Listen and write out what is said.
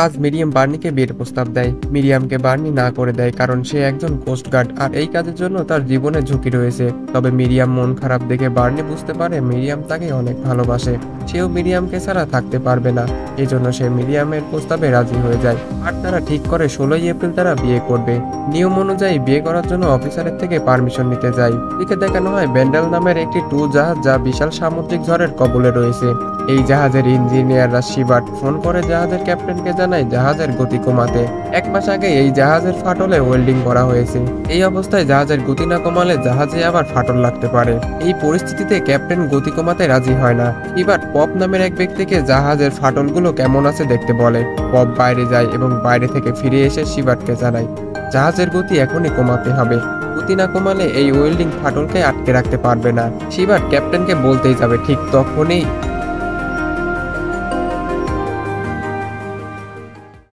আজ মিরিয়াম বার্নিকে বিয়ের প্রস্তাব দেয়। মিরিয়ামকে বার্নি না করে দেয় কারণ সে একজন কোস্ট গার্ড আর এই কাজের জন্য তার জীবনে ঝুঁকি রয়েছে। তবে মিরিয়াম মন খারাপ দেখে বার্নি বুঝতে পারে মিরিয়াম তাকে অনেক ভালোবাসে, সেও মিরিয়ামকে ছাড়া থাকতে পারবে না। এই জন্য সে মিরিয়ামের প্রস্তাবে রাজি হয়ে যায় আর তারা ঠিক করে 16 এপ্রিল তারা বিয়ে করবে। নিয়ম অনুযায়ী বিয়ে করার জন্য অফিসারের থেকে পারমিশন নিতে যায়। এদিকে দেখানো হয় ব্যান্ডেল নামের একটি ট্যুর জাহাজ যা বিশাল সামুদ্রিক ঝড়ের কবলে রয়েছে। এই জাহাজের ইঞ্জিনিয়াররা শিবার্ট ফোন করে জাহাজের ক্যাপ্টেনকে জানায় জাহাজের গতি কমাতে। 1 মাস আগে এই জাহাজের ফাটলে ওয়েল্ডিং করা হয়েছে। এই অবস্থায় জাহাজের গতি না কমালে জাহাজে আবার ফাটল লাগতে পারে। এই পরিস্থিতিতে ক্যাপ্টেন গতি কমাতে রাজি হয় না। শিবার্ট পপ নামের এক ব্যক্তিকে জাহাজের ফাটলগুলো কেমন আছে দেখতে বলে। পপ বাইরে যায় এবং বাইরে থেকে ফিরে এসে শিবার্টকে জানায় জাহাজের গতি এখনই কমাতে হবে, গতি না কমালে এই ওয়েল্ডিং ফাটলকে আটকে রাখতে পারবে না। শিবার্ট ক্যাপ্টেনকে বলতেই যাবে, ঠিক তখনই